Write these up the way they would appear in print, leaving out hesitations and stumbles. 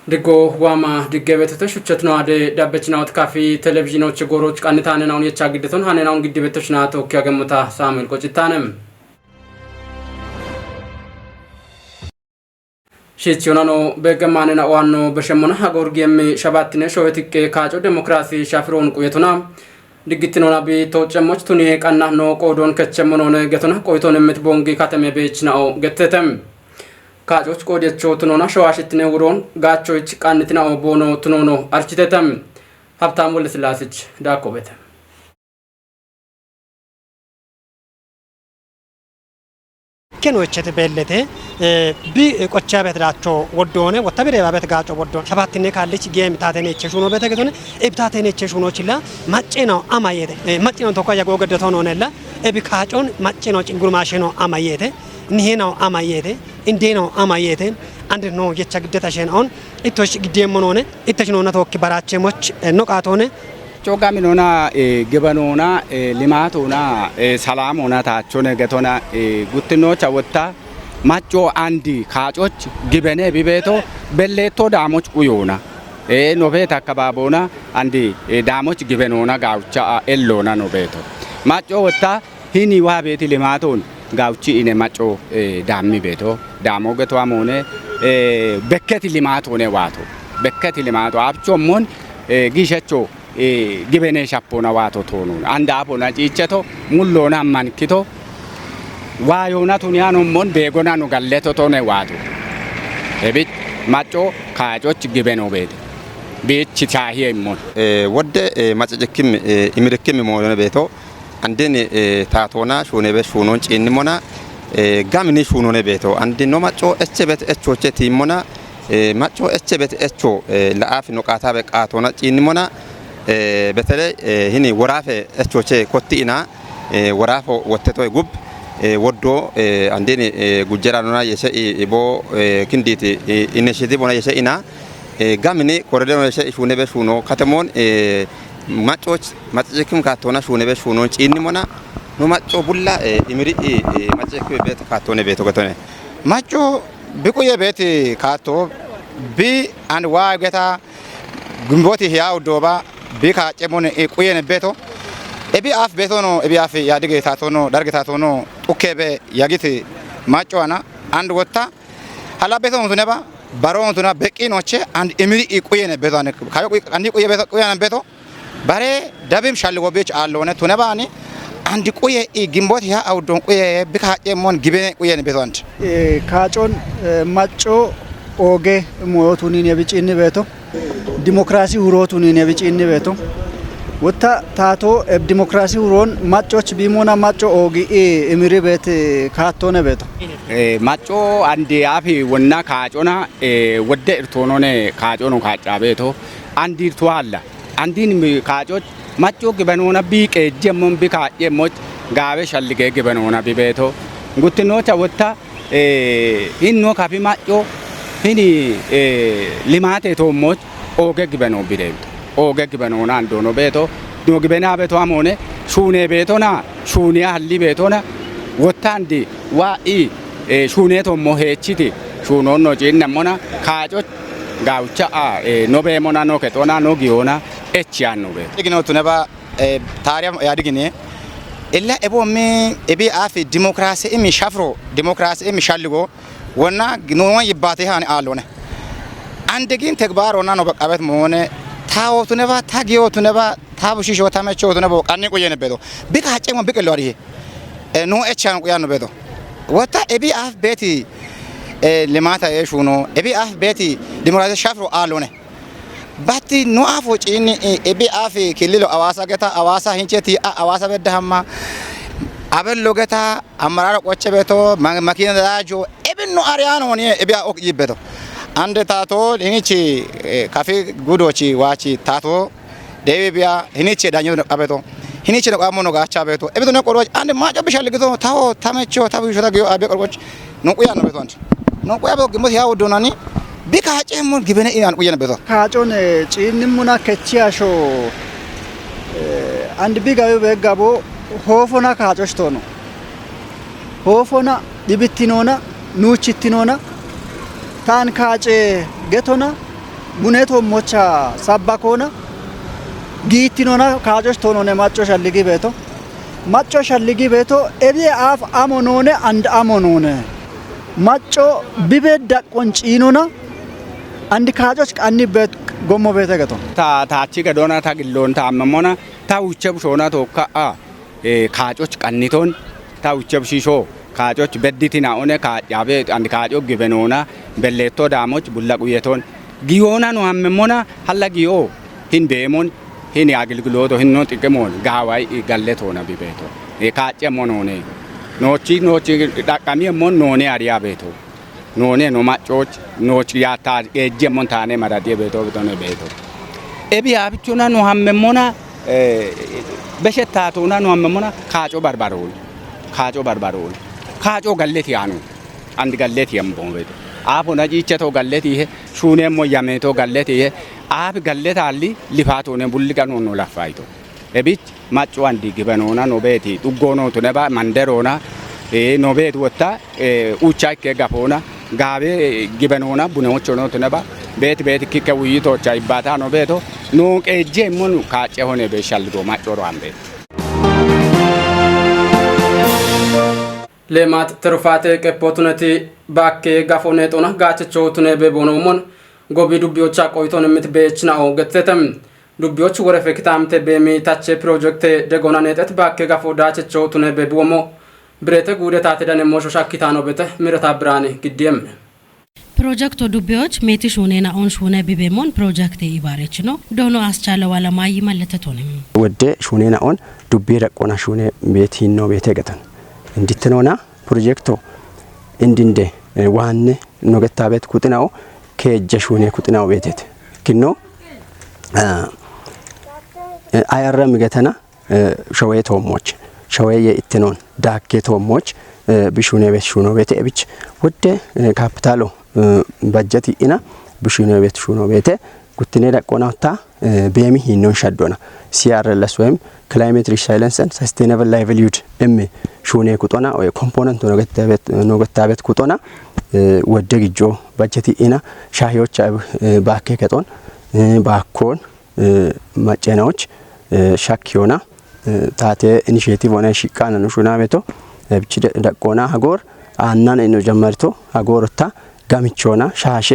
Digo wama digebete shuchetno ade dabechnaut kafi televizhinoch goroch qanitanen aun yechagideton hanen aun gidibetoshna tokkya gemota Samuel Kochitanem Shichionano begemanena wano beshemona hagorgiem shabatine shovetike kacho demokrasi shafron quyetona digitino bi tochemoch tuni qannahno qodon kechmonone getona qoyton metbongi kateme bechnao getetem Kajoch Kodetcho Tunona Shawashitine Uron, Gachoich, Kanitina Obono, Tunono, Architetam, Haptamulis Lasich, Dakobet. Kenochete bellete, be Cochabetracho, Wodone, whatever Gacho Wodon, Sabatine Kalich game Tatene Cheshuno Betagon, Ebtatene Cheshunochilla, Machino Amayete, Machino Tokayago de Tononella, Ebicachon, Machino Chingumashino Amayete, Niheno Amayete. Indeno amayete and no yechagdetashen on it was demonone it is not okay barache much no catone Chogaminona gibanona limatona salamona tachone getona gutino chawata macho andi kachoch gibene bibeto belleto damoch uyona noveta kababona andi damoch gibenona gaucha ellona noveto macho wata hini wabeti limaton Gauchi in a macho dammi beto, damo geto amone, beccati limatone wato, beccati limato, abciomon, gishacho, givene shapona wato tonun, andapona cicceto, mullona mankito, waiona tuniano mon begonano galleto tone wato. Ebit macho, kajoch giveno bed. Bit chitahi mon. What the machakim imirekim mon beto. Andene tatona shunebe shunonch inimona gamini shunone beto andi no macho echebet echoche timona macho echebet echo laaf no qatabe qatona inimona betele hini warafe echoche kotina warafo wotteto gub woddo andene gujera nona yeshe ibo kinditi initiative ona yeshe ina gamini korede no yeshe shunebe shuno katemon Macho Machikim Katona Shunebe Shunon Inimona, no macho bulla imiri Machik bet Katone Betogotone. Macho Bikuya Beti Kato B and Y geta Gumboti Hiao Doba, Bika Chemon Equien Beto, Ebi af Betono, Ebi af Yadigatono, Dargetono, Ukebe, Yagiti, Machoana, and Wata, Halabeton to never, Baron to not Bekinoche, and Emiri Equien Beton, and Equia Beto. Bare dabim shalgo bech alone tunabani and kuye gimbot ya awdon kuye bika emon gibe kuye ne betant kachon macho oge mootuni ne bicini beto demokrasi urotuni ne bicini beto wata tato demokrasi uron machoch bimona macho ogi emiri bet katone beto macho andi afi wonna kachona wodde irtonone kachono kacha beto andi twalla Andin Kajo, Macho Gibanona Beak, a Gemon Bika, Yemot, Gave shall get Gibanona Bibeto, Gutinota Wata, in no capi macho, Hini Limate to Mot, or Gibano Bident, or Gibanona and Donobeto, do Gibenabeto Amone, Shune Betona, Shunia Libetona, Watandi, Wa E, Shuneto Mohe Chiti, Shunono Jina Mona, Kajo, Gaucha, Nobe Monano Ketona, no Giona. Eccianove. Igno tunaba tariam yadigine illa ebo me ebi afi demokrasi imi shafro demokrasi imi shalgo wona gno yibate han alone andegin tegbaro nano baqabet mone tawo tunaba tagiyo tunaba tabushi shota mecho tunaba qanni qoyene bedo bika hacemo bika lori no eccian qoyano bedo wata ebi af beti limata yeshuno ebi af beti demokrasi shafro alone Bati no afoch in ebi afi kililo awasa geta awasa hincheti awasa bedhamma abel logeta amara qoche beto makina dajo ebi no ariano ne ebi ok yibeto ande tato hinichi kafi gudochi wachi tato debi bia hinichi danyo abeto hinichi no amono gacha beto ebi no qoro ande majo bishal geto tawo tamecho tabu shota gyo abe qorgoch no kuya no beto ande no kuya bo gimo yawo donani Bika hacemon gibene inan kuyana beto. Kachon cinimuna kecciasho and biga begabo hofona kachostono. Hofona dibittinona nuchittinona tan kace getona ቡኔቶ ሞቻ ሳባ ኮና ጊቲኖና ካጆች ቶኖነ ማጮ ሸልጊ ቤቶ ማጮ ሸልጊ ቤቶ ኤቢ አፍ አሞኖነ አንድ አሞኖነ ማጮ ቢቤት ዳቆን ጪኖና አንድ ካጆች ቃኒ ቤት ጎሞ ቤተ ገቶ ታቺ ገዶና ታግሎን ታመሞና ታውቸብ ሾና ቶካ ካጆች ቀኒቶን ታውቸብ ሺሾ ካጆች በዲቲና ኦነ ካያቤ አንድ ካጆ ግበኖና በሌቶ ዳሞች ቡላቁየቶን ጊዮና ነው አመሞና ሀላ ጊዮ ሂን ቤሞን ሂን አገልግሎቶ ሂን ነው ጥቅሞን ጋዋይ ጋለቶና ቢቤቶ ካጨ ሞኖኔ ኖቺ ዳቃሚ ሞን ኖኔ አሪያ ቤቶ ኖኔ ነው ማጮች ኖች ያታ እጀ ሞንታኔ ማዳዲ ቤቶ በቶነ ቤቶ ኤቢ አብቹና ነው አመሞና በሸታቶና ነው አመሞና ካጮ ባርባሮል ካጮ ጋለት ያኑ አንድ ጋለት የምቦ ቤቶ አቦ ነጂቸቶ ጋለት ይሄ ሹኔሞ ያሜቶ ጋለት ይሄ አብ ጋለት አሊ ሊፋቶነ ቡልጋኖ ነው ላፋይቶ ኤቢች ማጮ አንዲ ግበኖና ነው ቤቲ ዱጎኖ ተነባ ማንደሮና ነው ቤት ወጣ ኡቻይ ከጋፎና ጋቤ ግበኖና ቡነዎቹ ነው ተነባ ቤት ከውይይቶች አይባታ ነው ቤቶ ነው ቀጄ ሞን ካጨ ሆነ በሻልዶ ማጮሮ አንቤ lemat terufate kepotunati bakke gafone tona gachecho tune bebonomon gobi dubbiocha qoyton mit bechna o gettetem dubbioch worefe kitamte bemi tache project degona netet bakke gafo dachecho tune bebomo brete gude tate dane mosho shakitano bete mirata brani gidiem ፕሮጀክቱ ዱቢዎች ሜቲሽ ሆነና ኦን ሆነ ቢቤሞን ፕሮጀክት ይባረች ነው ዶኖ አስቻለ ዋላ ማይ ማለተቶንም ወደ ሾኔና ኦን ዱቢ ረቆና ሾኔ ቤት ነው ቤት ገተን እንዲትኖና ፕሮጀክቱ እንዲንደ ዋነ ኖገታ ቤት ኩጥናው ከጀ ሾኔ ኩጥናው ቤት ክኖ አያረም ገተና ሾዌቶሞች ሾዌየ ኢትኖን ዳኬቶሞች ቢሹኔ ቤት ሹኖ ቤት እብች ወደ ካፒታሎ በጀት ኢና ቢሹኔ ቤት ሹኖ ቤት ጉትኔ ደቆናውታ በሚ ሂኖን ሸዶና ሲአርኤልኤስ ወይም ክላይሜት ሪሳይለንስ ኤንድ ሰስቴናብል ላይቭሊሁድ እም ሹኔ ኩጦና ወይ ኮምፖነንት ኖገታ ቤት ኩጦና ወደ ግጆ በጀት ኢና ሻሂዎች ባኬ ከጦን ባኮን ማጨናዎች ሻኪዮና ታቴ ኢኒሺዬቲቭ ሆነ ሽቃና ነው ሹና ቤቶ ብቻ ደቆና ሀጎር አናን ነው ጀመርቶ ሀጎርታ ጋምቾና ሻሼ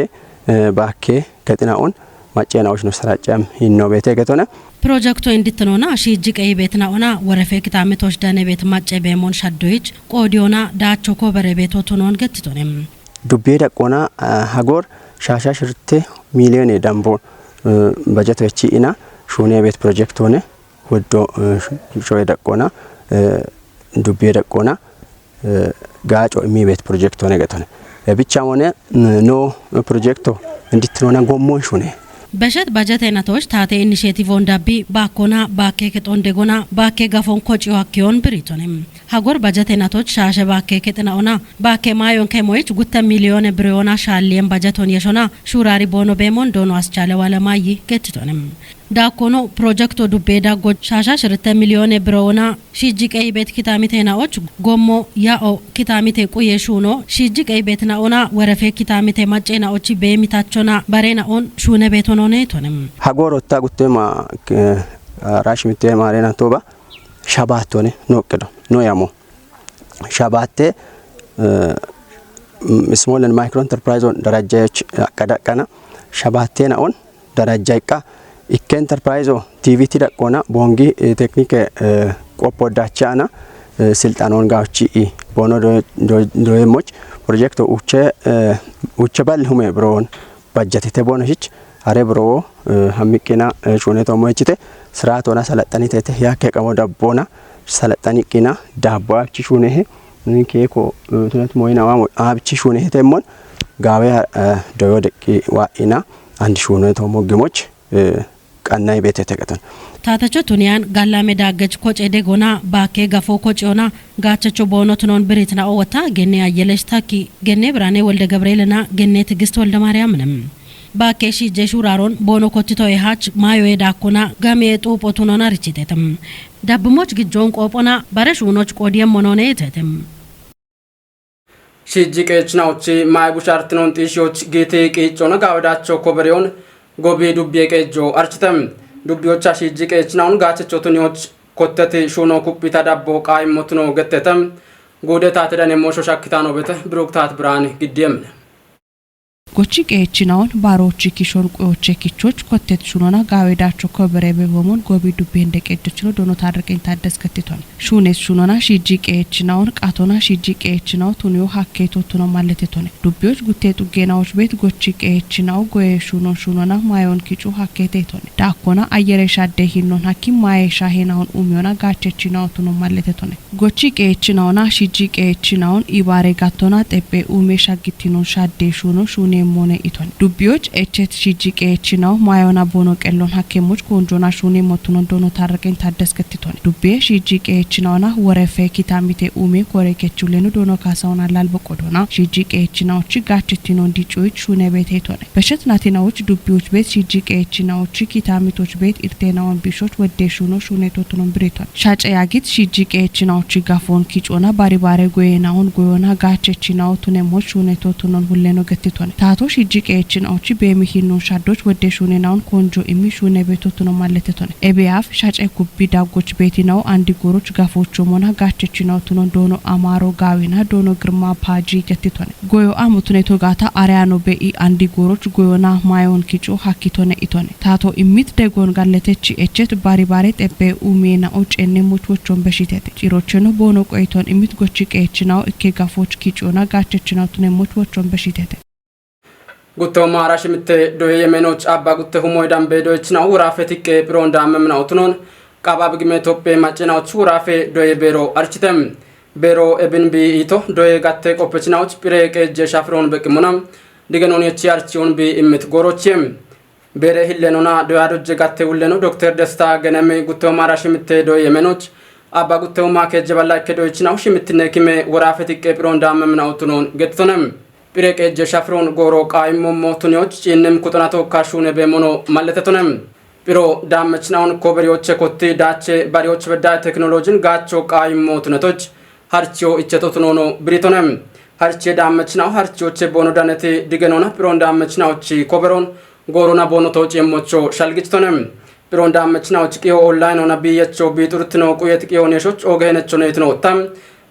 ባኬ ከጥናውን ማጨናዎች ነው ሰራጨም ይኖ ቤቴ ገቶና ፕሮጀክቱ እንድትኖና ሺጂ ቀይ ቤትና ኦና ወረፈ ክታመቶች ዳነ ቤት ማጨ በሞን ሻዶይች ቆዲዮና ዳቾ ኮበረ ቤቶቱ ነው ገትቶንም ዱቤ ደቆና ሀጎር ሻሻ ሽርቴ ሚሊዮን የዳምቦ በጀት ወጪ ኢና ሹኔ ቤት ፕሮጀክት ሆነ ወዶ ሾይ ደቆና ዱቤ ደቆና ጋጮ ሚ ቤት ፕሮጀክት ሆነ ገቶነ ብቻ ሆነ ኖ ፕሮጀክቱ እንድትኖና ጎሞን ሹኔ በሸት በጀት አይነቶች ታቴ ኢኒሺዬቲቭ ወንዳቢ ባኮና ባኬ ከጦን ደጎና ባኬ ጋፎን ኮጪው አኪዮን ብሪቶንም ሀጎር በጀት አይነቶች ሻሸ ባኬ ከጥናውና ባኬ ማዮን ከሞይች ጉተ ሚሊዮን ብሪዮና ሻሊየን በጀቶን የሾና ሹራሪ ቦኖ በሞን ዶኖ አስቻለ ዋለማይ ገትቶንም ዳኮኖ ፕሮጀክቱ ዱቤ ዳጎ ሻሻ ሽርተ ሚሊዮን ብሮና ሺጂ ቀይ ቤት ኪታሚቴናዎች ጎሞ ያኦ ኪታሚቴ ቁየሹኖ ሺጂ ቀይ ቤትናኦና ወረፌ ኪታሚቴ ማጨናዎች በሚታቾና ባሬናኦን ሹነ ቤቶኖ ነቶንም ሀጎር ወጣ ጉቴማ ራሽ ሚቴ ማሬና ቶባ ሻባቶኔ ኖቅዶ ኖ ያሞ ሻባቴ ስሞል ኤንድ ማይክሮ ኢንተርፕራይዝ ደረጃዎች አቀዳቀና ሻባቴናኦን ደረጃይቃ ኢክ ኢንተርፕራይዞ ቲቪቲ ደቆና ቦንጊ ቴክኒክ ቆፖዳቻና ስልጣኖን ጋውቺ ቦኖ ዶየሞች ፕሮጀክቱ ኡቸ ባልሁሜ ብሮን በጀት ተቦነች አሬ ብሮ ሀሚቂና ሹኔቶ ሞይቺቴ ስራቶና ሰለጠኒቴ ያከ ቀሞ ዳቦና ሰለጠኒቂና ዳባቺ ሹኔሄ ኬኮ ትነት ሞይና አብቺ ሹኔሄ ተሞን ጋዌ ዶዮ ደቂ ዋኢና አንድ ሹኔቶ ሞግሞች ቀናይ ቤት ተከተን ታታቾ ቱኒያን ጋላሜ ዳገች ኮጨ ደጎና ባኬ ጋፎ ኮጨዮና ጋቸቾ ቦኖት ኖን ብሪትና ኦወታ ገኔ አየለሽ ታኪ ገኔ ብራኔ ወልደ ገብርኤልና ገኔ ትግስት ወልደ ማርያምንም ባኬ ሺ ጀሹራሮን ቦኖ ኮቲቶ ይሃች ማዮ የዳኮና ጋሜ ጦፖቱኖና ርቺቴተም ዳብሞች ግጆን ቆጶና ባረሹኖች ቆዲየም ሞኖኔ ተተም ሺጂ ቀችናውቺ ማይ ቡሻርትኖን ጢሾች ጌቴ ቄጮና ጋወዳቸው ኮበሪዮን ጎቢ ዱቤ ቀጆ አርችተም ዱቢዎች አሽጂ ቀችናውን ጋቸቾቱኒዎች ኮተት ሹኖ ኩፒታ ዳቦ ቃይ ሞትኖ ገተተም ጎደታ ተዳነ ሞሾ ሻክታኖ በተ ብሩክታት ብራን ግዴም gochi qeechinaawwan baaroochi kishoon qo'oochee kichoch kotteet shunoona gaawweedaachoo koberee beebamuun gobii dubbeen deqeejjechino doonota arqeen taaddas kattiton shuunees shunoona shijii qeechinaawwan qaatona shijii qeechinaaw tuniyoo hakkee tottuno malletetone dubbiyoch guttee xuggeenaawwoch beet gochi qeechinaaw go'ee shunoon shunoona maayoon kicuu hakkee teetone daakkona ayyeree shaaddee hinnoon hakki maayee shaaheenaawwan uumiyoona gaachechinaaw tuno malletetone gochi qeechinaawwana shijii qeechinaawwan ibaaree gattona xephee uumee shaggittiinoon shaaddee shuunoo shuunee mone iton dubbiyoch echet shijii qeechinaw maayona bono qelloon hakkeemoch koonjoona shuunee motunon dono taarqeen taaddas kattiton dubbiye shijii qeechinawna warefee kitaamite uumee koree kechuleenu dono kaasaawna lalboqodona shijii qeechinawch gaachittiinoon dicuuch shuunee beeteetone beshet naatinaawch dubbiyoch beet shijii qeechinawch kitaamitoch beet irteenaawwan bishoch weddee shuunoo shuunee totunon biriton shaacayagit shijii qeechinawch gafoon kicoona baribaaree goyeenaawwan goyoona gaachechinaw tunemoch shuunee totunon hulleeno gattitone tato shijii qeechinaawchi beemi hinnoon shaddoch weddee shuuneenaawwan koonjoo immi shuunee beetotuno malletetone ebeyaaf shaacay kubbi daaggoch beetinaw andi goroch gafoochoomona gaachechinaw tunon doono amaaroo gaawina doono girmaa paajii gattitone goyo amutune togaata ariyaano be'i andi goroch goyoona maayoon kicuu hakkitone itone tato immit degoon galletechi echet baribaaree xephee uumeenaa'u ceenne muchwochoon beshitete cirocheno boono qoyton immit gochi qeechinaw ikke gafooch kicuuna gaachechinaw tune muchwochoon beshitete ጉተው ማራሽ ምት ዶየ የመኖች አባ ጉተ ሁሞይ ዳምቤ ዶይችናው ውራፌ ቲቄ ፕሮን ዳመምናው ትኖን ቃባብ ግሜ ኢትዮጵያ ማጭናዎች ውራፌ ዶየ ቤሮ አርችተም ቤሮ ኤብን ቢ ኢቶ ዶየ ጋቴ ቆፕችናዎች ፕሬ ቀጀ ሻፍሮን በቅሙናም ዲገኖን የቺ አርቺውን ቢ እምት ጎሮችም ቤረ ሂለኖና ዶያዶጀ ጋቴ ውለኖ ዶክተር ደስታ ገነሜ ጉተው ማራሽ ምት ዶየ የመኖች አባ ጉተው ማከጀ ባላከ ዶይችናው ሽምትነ ኪሜ ውራፌ ቲቄ ፕሮን ዳመምናው ትኖን ገትቶነም ፕሬቄ ጀሻፍሮን ጎሮ ቃይሞ ሞቱኒዎች ጭንም ኩጥናቶ ካሹነ በሞኖ ማለተቱንም ፕሮ ዳመችናውን ኮበሪዎች ኮቲ ዳቼ ባሪዎች በዳ ቴክኖሎጂን ጋቾ ቃይሞ ቱነቶች ሃርቺዮ እቸቶቱኖ ብሪቶንም ሃርቺ ዳመችናው ሃርቺዎች ቦኖ ዳነቴ ዲገኖና ፕሮን ዳመችናዎች ኮበሮን ጎሮና ቦኖ ተውጭ የሞቾ ሻልግጭቶንም ፕሮን ዳመችናዎች ቂዮ ኦንላይን ሆነ ቢየቾ ቢጡርትኖ ቁየት ቂዮ ነሾች ኦገነቾ ነው ይትኖታም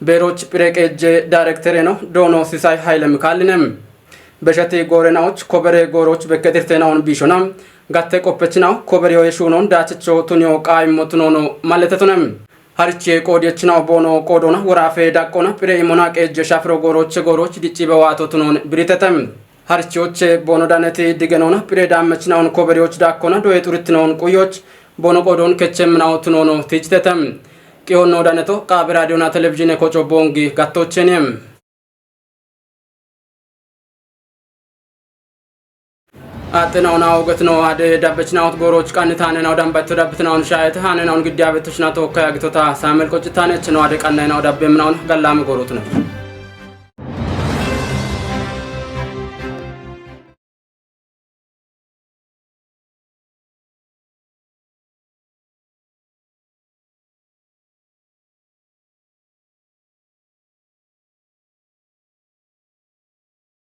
ቤሮች ፕሬቄጀ ዳይሬክተር ነው ዶኖ ሲሳይ ኃይለ ሚካኤልንም በሸቴ ጎረናዎች ኮበሬ ጎሮች በከትርቴናውን ቢሾናም ጋቴ ቆপችናው ኮበሬው የሹኖን ዳችቾ ቱኒዮ ቃይሞቱኖ ማለተቱንም ሃርቺ ቆዲችናው ቦኖ ቆዶና ወራፌ ዳቆና ፕሬ ሞናቄጀ ሻፍሮ ጎሮች ዲጪ በዋቶቱኖን ብሪተተም ሃርቺዎች ቦኖ ዳነቴ ዲገኖና ፕሬ ዳመችናውን ኮበሬዎች ዳቆና ዶየ ጡርትኖን ቁዮች ቦኖ ቆዶን ከቸምናው ቱኖ ቲችተተም ቂዮኖ ዳነቶ ቃብ ራዲዮና ቴሌቪዥን ኮቾ ቦንጊ ጋቶቼኔም አጥናውና ወገትኖ አደ ዳበችናውት ጎሮች ቃንታነናው ዳምባቶ ዳብትናውን ሻይት ሃነናውን ግዲያ በተሽና ተወካይ አግቶታ ሳሙኤል ቆጭታነች ነው አደ ቃናናው ዳበምናውን ገላም ጎሮት ነው